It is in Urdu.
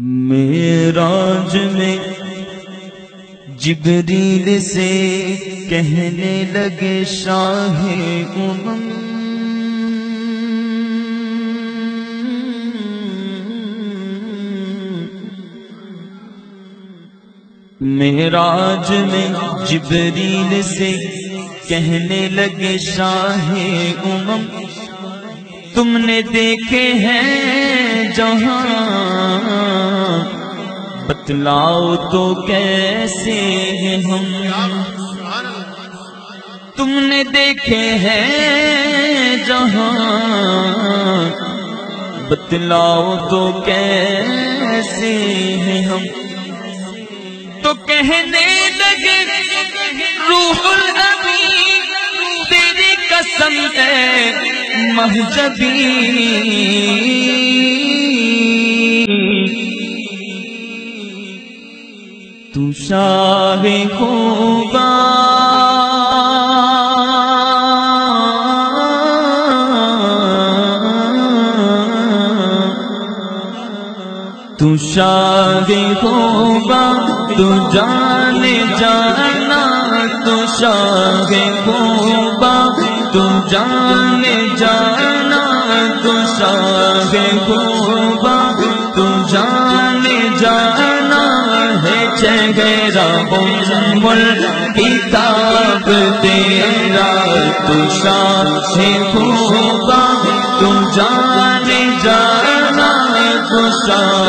معراج میں جبریل سے کہنے لگے شاہ امم معراج میں جبریل سے کہنے لگے شاہ امم تم نے دیکھے ہیں جہاں بتلاؤ تو کیسے ہیں ہم تم نے دیکھے ہیں جہاں بتلاؤ تو کیسے ہیں ہم تو کہنے لگے روح الامین تیری قسم ہے مہجبی تو شاہ خوبا تو شاہ خوبا تو جانے جانا تو شاہ خوبا تو جانے جانا تو شاہ خوبا تو جانے جانا ہے چہرہ ام الکتاب تیرا تو شاہ خوبا تو جانے جانا تو شاہ